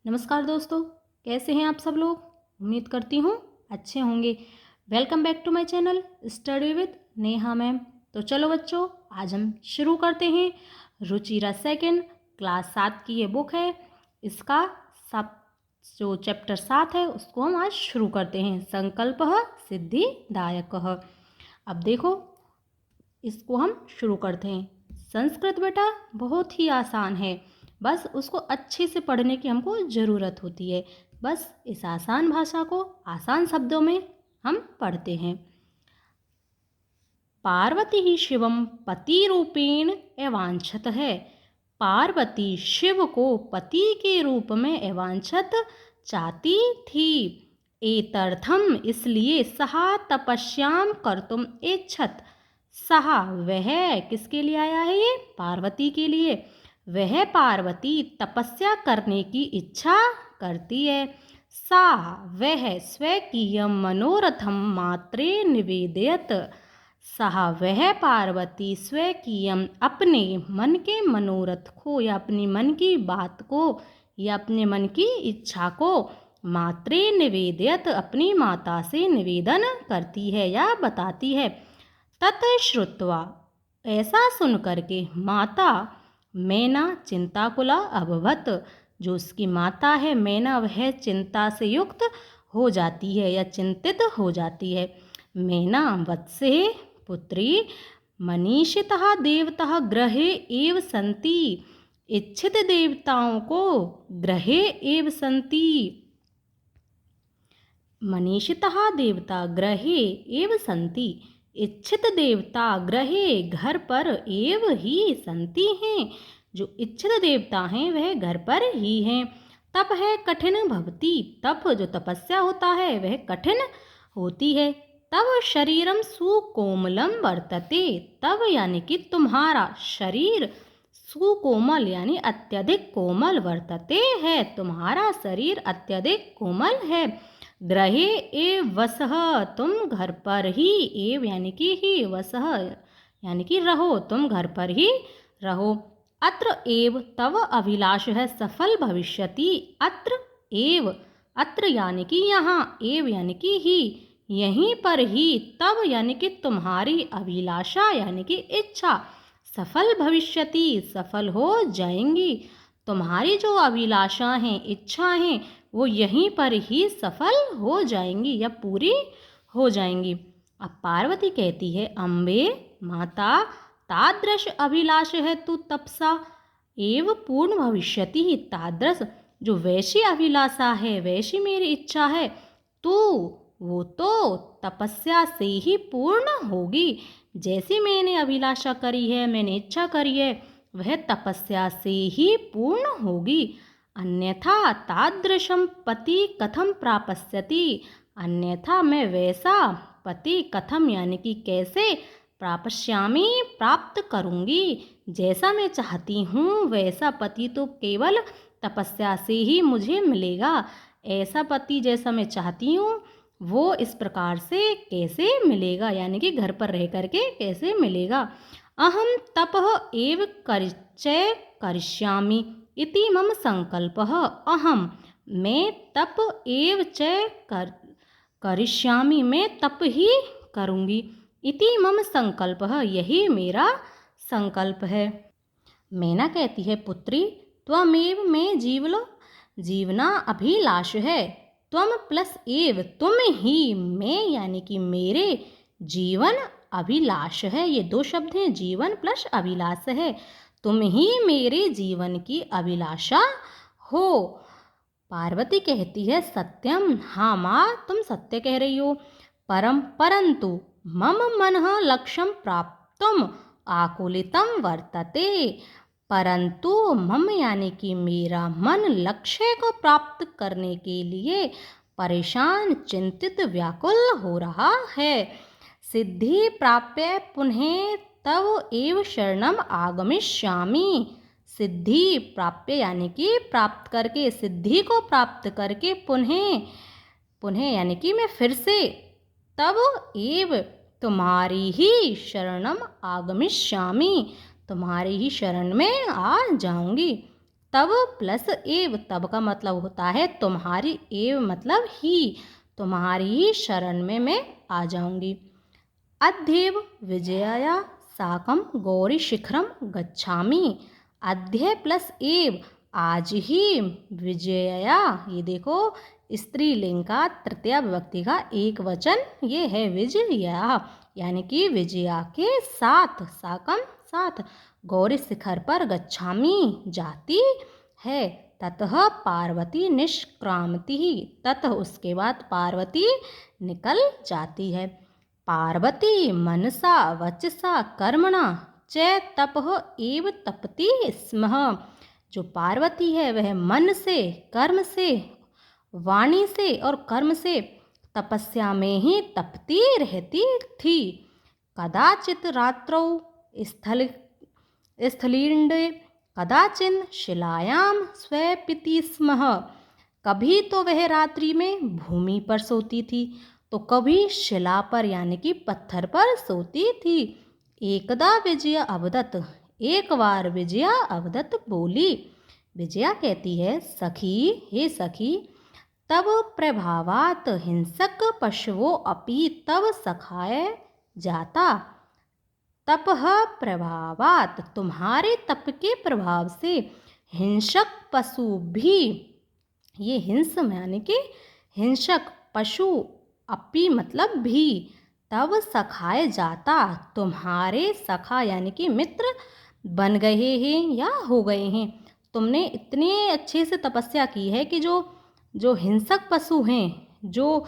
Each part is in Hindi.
नमस्कार दोस्तों, कैसे हैं आप सब लोग। उम्मीद करती हूँ अच्छे होंगे। Welcome back to my channel study with Neha ma'am. तो चलो बच्चों, आज हम शुरू करते हैं रुचिरा सेकंड क्लास 7 की ये बुक है। इसका सब जो चैप्टर 7 है उसको हम आज शुरू करते हैं। संकल्पः सिद्धिदायकः। अब देखो, इसको हम शुरू करते हैं। संस्कृत बेटा बहुत ही आसान है, बस उसको अच्छे से पढ़ने की हमको ज़रूरत होती है। बस इस आसान भाषा को आसान शब्दों में हम पढ़ते हैं। पार्वती ही शिवम पति रूपेण एवांछत है। पार्वती शिव को पति के रूप में एवांछत चाहती थी। एतर्थम इसलिए सहा तपस्याम कर्तुम इच्छत। सहा वह किसके लिए आया है, ये पार्वती के लिए। वह पार्वती तपस्या करने की इच्छा करती है। सा वह स्वकीय मनोरथम मात्रे निवेदयत। सह वह पार्वती स्वकीयम अपने मन के मनोरथ को या अपनी मन की बात को या अपने मन की इच्छा को मात्रे निवेदयत अपनी माता से निवेदन करती है या बताती है। तत् श्रुत्वा ऐसा सुन करके माता मैना चिंताकुला अभवत। जो उसकी माता है मैना, वह चिंता से युक्त हो जाती है या चिंतित हो जाती है। मैना वत्से पुत्री मनीषितः देवतः ग्रहे एव सन्ति। इच्छित देवताओं को ग्रहे एव सन्ति। मनीषितः देवता ग्रहे एव सन्ति। इच्छित देवता ग्रहे घर पर एव ही सन्ति हैं। जो इच्छित देवता हैं वह घर पर ही हैं। तप है कठिन भवती। तप जो तपस्या होता है वह कठिन होती है। तब शरीरम सुकोमलम वर्तते। तब यानी कि तुम्हारा शरीर सुकोमल यानी अत्यधिक कोमल वर्तते है। तुम्हारा शरीर अत्यधिक कोमल है। ग्रहे एव वसः तुम घर पर ही, एव यानी कि ही, वसः यानी कि रहो, तुम घर पर ही रहो। अत्र एव तव अभिलाष है सफल भविष्यति। अत्र एव, अत्र यानी कि यहाँ, एव यानी कि ही, यहीं पर ही, तब यानी कि तुम्हारी अभिलाषा यानी कि इच्छा सफल भविष्यति सफल हो जाएंगी। तुम्हारी जो अभिलाषा हैं, इच्छा हैं, वो यहीं पर ही सफल हो जाएंगी या पूरी हो जाएंगी। अब पार्वती कहती है, अम्बे माता तादृश अभिलाष है तू तपसा एव पूर्ण भविष्यति। तादृश जो वैसी अभिलाषा है, वैसी मेरी इच्छा है, तो वो तो तपस्या से ही पूर्ण होगी। जैसी मैंने अभिलाषा करी है, मैंने इच्छा करी है, वह तपस्या से ही पूर्ण होगी। अन्यथा तादृशम पति कथम प्राप्स्यति। अन्यथा मैं वैसा पति कथम यानी कि कैसे प्राप्स्यामि प्राप्त करूँगी। जैसा मैं चाहती हूँ वैसा पति तो केवल तपस्या से ही मुझे मिलेगा। ऐसा पति जैसा मैं चाहती हूँ वो इस प्रकार से कैसे मिलेगा, यानी कि घर पर रह करके कैसे मिलेगा। अहम तपः एव परिचय करिष्यामि इति मम संकल्पः। अहम मैं तप एव च करिष्यामि मैं तप ही करूँगी। इति मम संकल्पः यही मेरा संकल्प है। मैना कहती है, पुत्री त्वमेव में जीवना अभिलाष है। त्वम प्लस एव तुम ही, मैं यानी कि मेरे जीवन अभिलाष है। ये दो शब्द हैं, जीवन प्लस अभिलाष है। तुम ही मेरे जीवन की अभिलाषा हो। पार्वती कहती है, सत्यम हाँ माँ तुम सत्य कह रही हो। परंतु मम मनः लक्ष्यम प्राप्तुम आकुलितम वर्तते। परंतु मम यानी कि मेरा मन लक्ष्य को प्राप्त करने के लिए परेशान चिंतित व्याकुल हो रहा है। सिद्धि प्राप्य पुनः तव एव शरणम आगमिष्यामि। सिद्धि प्राप्य यानी कि प्राप्त करके, सिद्धि को प्राप्त करके पुनः यानी कि मैं फिर से, तब एव तुम्हारी ही शरणम आगमिष्यामि तुम्हारी ही शरण में आ जाऊंगी। तब प्लस एव, तब का मतलब होता है तुम्हारी, एव मतलब ही, तुम्हारी ही शरण में मैं आ जाऊंगी। अद्यैव विजयया साकं गौरी शिखरम गच्छामि। अद्य प्लस एव, आज ही, विजयया, ये देखो स्त्रीलिंग का तृतीया विभक्ति का एक वचन ये है विजया, यानी कि विजया के साथ, साकम साथ, गौरी शिखर पर गच्छामि जाती है। ततः पार्वती निष्क्रामति, ततः उसके बाद पार्वती निकल जाती है। पार्वती मनसा वचसा कर्मणा च तपः एव तपति स्म। जो पार्वती है वह मन से, कर्म से, वाणी से और कर्म से तपस्या में ही तपती रहती थी। कदाचित रात्रौ स्थल स्थलींडे कदाचिन शिलायां स्वपिति स्म। कभी तो वह रात्रि में भूमि पर सोती थी तो कभी शिला पर यानी कि पत्थर पर सोती थी। एकदा विजया अवदत, एक बार विजया अवदत बोली। विजया कहती है, सखी, हे सखी, तब प्रभावात हिंसक पशुओं अपि तब सखाए जाता। तपह प्रभावात, तुम्हारे तप के प्रभाव से हिंसक पशु भी, ये हिंस यानी कि हिंसक, पशु अपि मतलब भी, तब सखाए जाता, तुम्हारे सखा यानी कि मित्र बन गए हैं या हो गए हैं। तुमने इतने अच्छे से तपस्या की है कि जो जो हिंसक पशु हैं, जो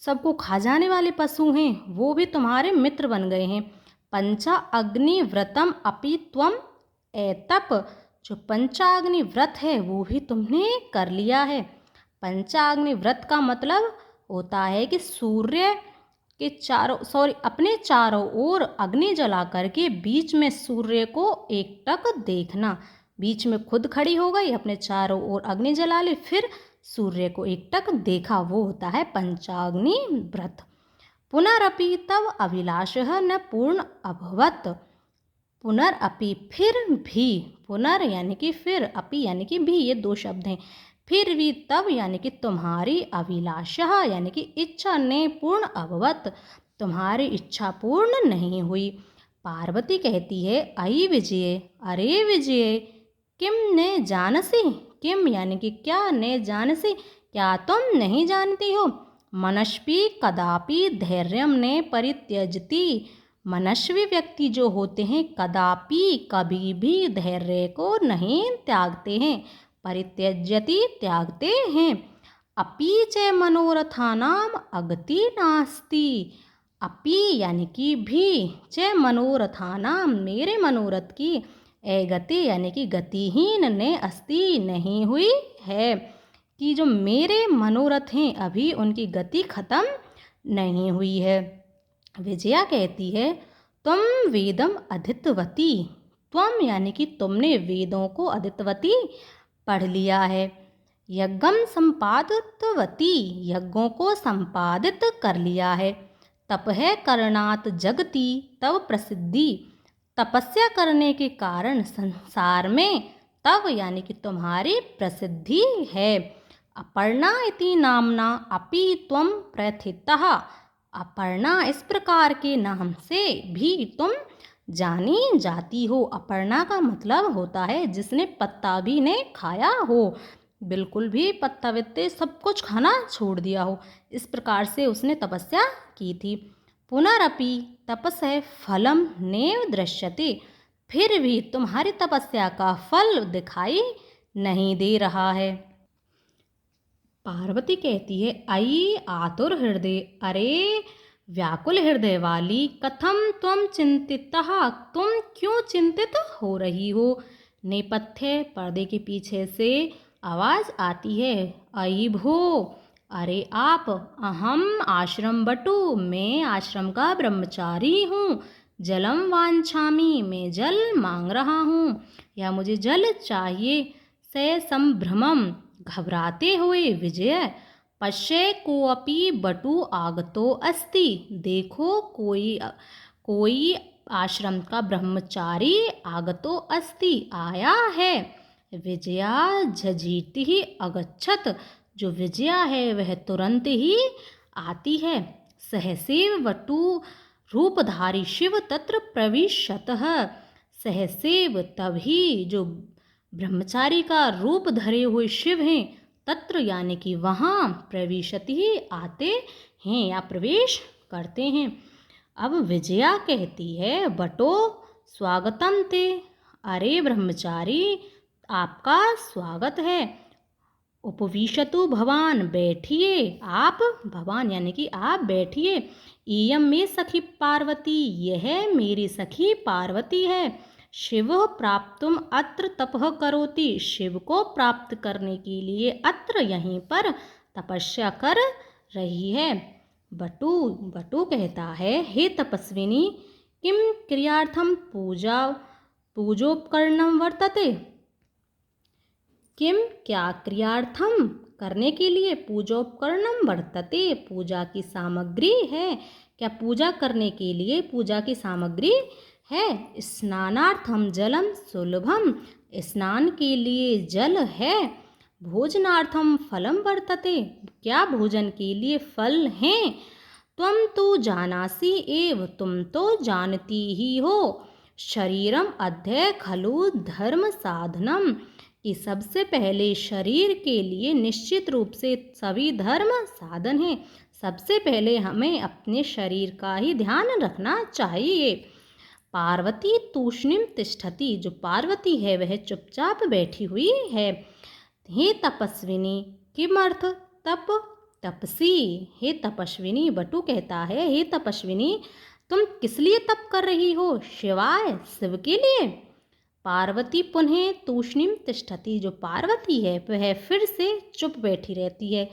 सबको खा जाने वाले पशु हैं, वो भी तुम्हारे मित्र बन गए हैं। पंचा अग्नि व्रतम अपि त्वम एतप, जो पंचाग्नि व्रत है वो भी तुमने कर लिया है। पंचाग्नि व्रत का मतलब होता है कि सूर्य के अपने चारों ओर अग्नि जला करके बीच में सूर्य को एकटक देखना। बीच में खुद खड़ी हो गई, अपने चारों ओर अग्नि जला ली, फिर सूर्य को एकटक देखा, वो होता है पंचाग्नि व्रत। पुनरपि तव अभिलाषः न पूर्ण अभवत्। पुनरअपि फिर भी, पुनर यानी कि फिर, अपि यानी कि भी, ये दो शब्द हैं। फिर भी, तब यानी कि तुम्हारी, अभिलाषः यानी कि इच्छा ने पूर्ण अभवत, तुम्हारी इच्छा पूर्ण नहीं हुई। पार्वती कहती है, अयि विजय, अरे विजय, किम ने जानसी, किम यानी कि क्या, ने जानसी क्या तुम नहीं जानती हो। मनस्वी कदापि धैर्यम ने परित्यजति, मनस्वी व्यक्ति जो होते हैं कदापि कभी भी धैर्य को नहीं त्यागते हैं, परित्यजति त्यागते हैं। अपि च मनोरथानाम अगति नास्ति, अपि यानी कि भी, च मनोरथानाम मेरे मनोरथ की, अगति यानी कि गतिहीन, ने अस्ति नहीं हुई है, कि जो मेरे मनोरथ हैं अभी उनकी गति खत्म नहीं हुई है। विजया कहती है, तुम वेदम अधीतवती, तुम यानी कि तुमने वेदों को अधीतवती पढ़ लिया है। यज्ञम संपादितवती, यज्ञों को संपादित कर लिया है। तप है करणात जगति तब प्रसिद्धि, तपस्या करने के कारण संसार में तब यानी कि तुम्हारी प्रसिद्धि है। अपर्णा इति नामना अपि त्वं प्रथितः, अपर्णा इस प्रकार के नाम से भी तुम जानी जाती हो। अपर्णा का मतलब होता है जिसने पत्ता भी नहीं खाया हो, बिल्कुल भी पत्ता वित्ते सब कुछ खाना छोड़ दिया हो, इस प्रकार से उसने तपस्या की थी। पुनरपि तपस्य फलम नैव दृश्यते, फिर भी तुम्हारी तपस्या का फल दिखाई नहीं दे रहा है। पार्वती कहती है, अयि आतुर हृदय, अरे व्याकुल हृदय वाली, कथम तुम चिंतितः, तुम क्यों चिंतित हो रही हो। नेपथ्य पर्दे के पीछे से आवाज़ आती है, अयि भो, अरे आप, अहम आश्रम बटु, मैं आश्रम का ब्रह्मचारी हूँ। जलम वांछामि, मैं जल मांग रहा हूँ, या मुझे जल चाहिए। से संभ्रमम, घबराते हुए विजय, पश्य कोऽपि बटु आगतो अस्ति, देखो कोई आश्रम का ब्रह्मचारी आगतो अस्ति आया है। विजया झजीति अगच्छत, जो विजया है वह तुरंत ही आती है। सहसेव वटु रूपधारी शिव तत्र प्रविशतः, सहसेव तभी जो ब्रह्मचारी का रूप धरे हुए शिव हैं, तत्र यानी कि वहाँ, प्रविशति ही आते हैं या प्रवेश करते हैं। अब विजया कहती है बटो स्वागतम ते, अरे ब्रह्मचारी आपका स्वागत है। उपविशतु भवान, बैठिए आप, भवान यानी कि आप बैठिए। इयं मे सखी पार्वती, यह मेरी सखी पार्वती है। शिव प्राप्तुम अत्र तपः करोति, शिव को प्राप्त करने के लिए अत्र यहीं पर तपस्या कर रही है। बटु कहता है, हे तपस्विनी, किम क्रियार्थम पूजोपकरणम वर्तते, किम क्या क्रियार्थम करने के लिए पूजोपकरणम वर्तते, पूजा की सामग्री है, क्या पूजा करने के लिए पूजा की सामग्री है। स्नानार्थम जलम सुलभम, स्नान के लिए जल है। भोजनार्थम फलम वर्तते, क्या भोजन के लिए फल हैं। त्वं तो जानासि एव, तुम तो जानती ही हो। शरीरम अध्यय खलु धर्म साधनम, कि सबसे पहले शरीर के लिए निश्चित रूप से सभी धर्म साधन हैं। सबसे पहले हमें अपने शरीर का ही ध्यान रखना चाहिए। पार्वती तूष्णीम तिष्ठति, जो पार्वती है वह चुपचाप बैठी हुई है। हे तपस्विनी, किमर्थ तप तपसी, हे तपस्विनी, बटु कहता है, हे तपस्विनी तुम किस लिए तप कर रही हो, शिवाय शिव के लिए। पार्वती पुनः तूष्णीम तिष्ठति, जो पार्वती है वह फिर से चुप बैठी रहती है।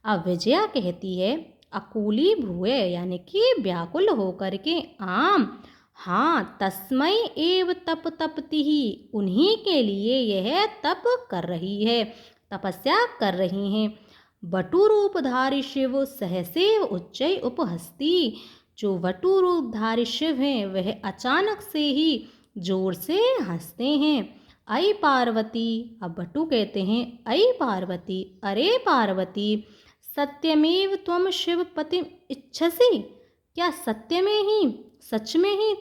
अब विजया कहती है, अकूली भूए, यानी कि व्याकुल होकर के, आम हाँ, तस्मै एव तप तपती ही, उन्हीं के लिए यह तप कर रही है, तपस्या कर रही हैं। वटु रूपधारी शिव सहसेव उच्चै उपहस्ति, जो वटु रूपधारी शिव हैं वह अचानक से ही जोर से हंसते हैं। अय पार्वती, अब वटु कहते हैं, अय पार्वती, अरे पार्वती, सत्यमेव त्वं शिवपतिम इच्छसि, क्या सत्य में ही, सच में ही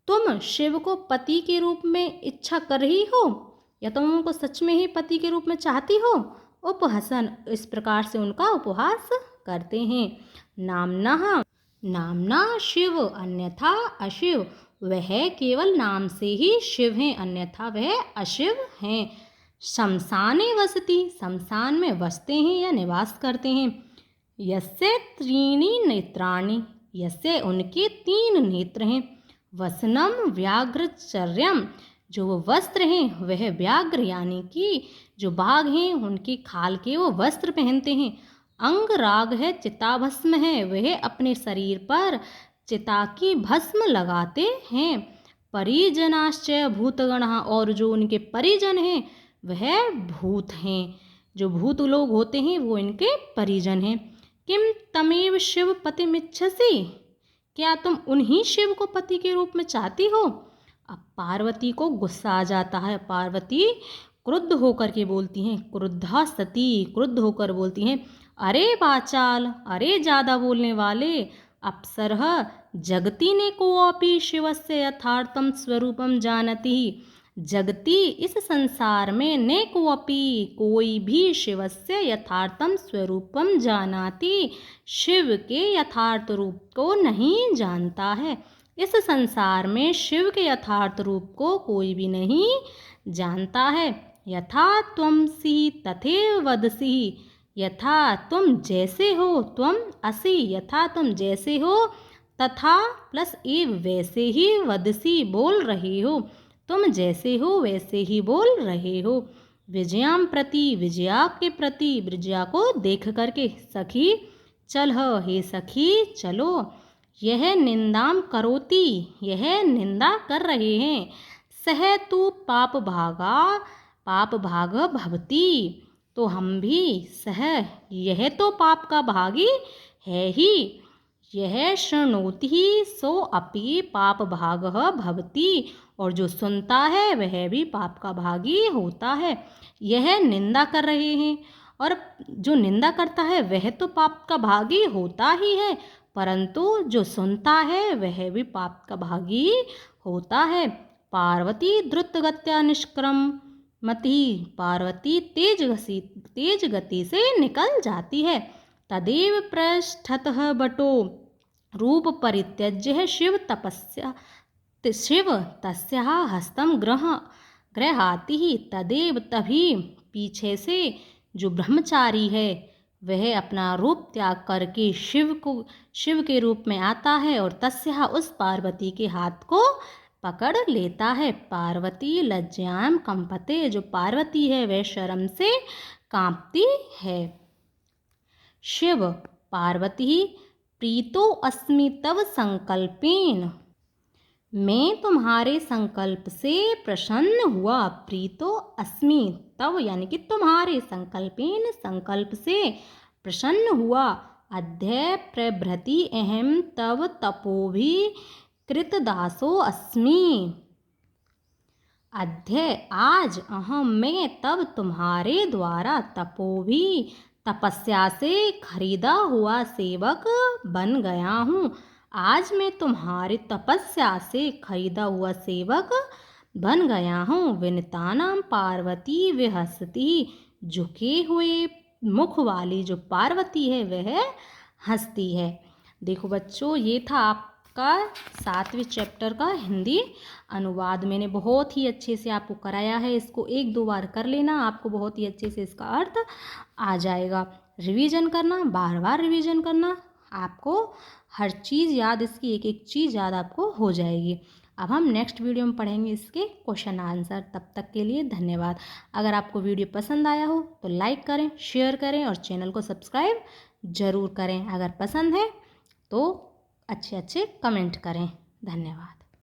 तुम शिव को पति के रूप में इच्छा कर रही हो, या तुम उनको सच में ही पति के रूप में चाहती हो। उपहसन, इस प्रकार से उनका उपहास करते हैं। नामना शिव अन्यथा अशिव, वह केवल नाम से ही शिव हैं, अन्यथा वह अशिव हैं। शमशाने वसति, शमशान में बसते हैं या निवास करते हैं। यस्य त्रीणि नेत्राणि, यस्य उनके 3 नेत्र हैं। वसनम व्याघ्रचर्यम, जो वो वस्त्र हैं वह व्याघ्र यानी कि जो बाघ हैं उनकी खाल के वो वस्त्र पहनते हैं। अंग राग है, चिताभस्म है, वह अपने शरीर पर चिता की भस्म लगाते हैं। परिजनाश्चय भूतगणः, और जो उनके परिजन हैं वह भूत हैं, जो भूत लोग होते हैं वो इनके परिजन हैं। किम तमेव शिव पतिमिच्छसि, क्या तुम उन्हीं शिव को पति के रूप में चाहती हो। अब पार्वती को गुस्सा आ जाता है, पार्वती क्रुद्ध होकर के बोलती हैं, क्रुद्धा सती, क्रुद्ध होकर बोलती हैं, अरे वाचाल, अरे ज़्यादा बोलने वाले, अप्सरः जगति ने कोऽपि शिवस्य यथार्थम स्वरूपम जानति, जगति इस संसार में ने कोऽपि, कोई भी शिवस्य यथार्थम स्वरूपम जानाति, शिव के यथार्थ रूप को नहीं जानता है। इस संसार में शिव के यथार्थ रूप को कोई भी नहीं जानता है। यथा त्वमसि तथैव वदसि, यथा तुम जैसे हो, त्वम असि, यथा तुम जैसे हो, तथा प्लस एव वैसे ही, वदसी बोल रहे हो, तुम जैसे हो वैसे ही बोल रहे हो। विजयाम प्रति, विजया के प्रति, विजया को देख करके, सखी चल, हे सखी चलो, यह निंदाम करोति, यह निंदा कर रहे हैं। सह तु पाप भाग भवती, तो हम भी सह, यह तो पाप का भागी है ही। यह शृणोति सो अपि पाप भागः भवति, और जो सुनता है वह भी पाप का भागी होता है। यह निंदा कर रहे हैं, और जो निंदा करता है वह तो पाप का भागी होता ही है, परंतु जो सुनता है वह भी पाप का भागी होता है। पार्वती द्रुतगत्या निष्क्रमति, पार्वती तेज गति से निकल जाती है। तदेव पृष्ठतः बटो रूप परित्यज्य शिव तस्याः हस्तं गृहाति ही। तदेव तभी पीछे से जो ब्रह्मचारी है वह अपना रूप त्याग करके शिव के रूप में आता है और तस्या उस पार्वती के हाथ को पकड़ लेता है। पार्वती लज्जायां कंपते, जो पार्वती है वह शर्म से कांपती है। शिव पार्वती प्रीतो अस्मि तव संकल्पेन, मैं तुम्हारे संकल्प से प्रसन्न हुआ। प्रीतो अस्मि तव यानी कि तुम्हारे संकल्पेन, संकल्प से प्रसन्न हुआ। अद्य प्रभृति अहम तव तपोभि कृतदासो अस्मि, अद्य आज अहम मैं तब तुम्हारे द्वारा तपोभि तपस्या से खरीदा हुआ सेवक बन गया हूँ। आज मैं तुम्हारी तपस्या से खरीदा हुआ सेवक बन गया हूँ। विनतानां पार्वती विहसती, झुके हुए मुख वाली जो पार्वती है वह हंसती है। देखो बच्चों, ये था आपका 7वें चैप्टर का हिंदी अनुवाद। मैंने बहुत ही अच्छे से आपको कराया है, इसको 1-2 बार कर लेना, आपको बहुत ही अच्छे से इसका अर्थ आ जाएगा। रिवीजन करना, बार बार रिवीजन करना, आपको हर चीज़ याद, इसकी एक एक चीज़ याद आपको हो जाएगी। अब हम नेक्स्ट वीडियो में पढ़ेंगे इसके क्वेश्चन आंसर। तब तक के लिए धन्यवाद। अगर आपको वीडियो पसंद आया हो तो लाइक करें, शेयर करें और चैनल को सब्सक्राइब ज़रूर करें। अगर पसंद है तो अच्छे अच्छे कमेंट करें। धन्यवाद।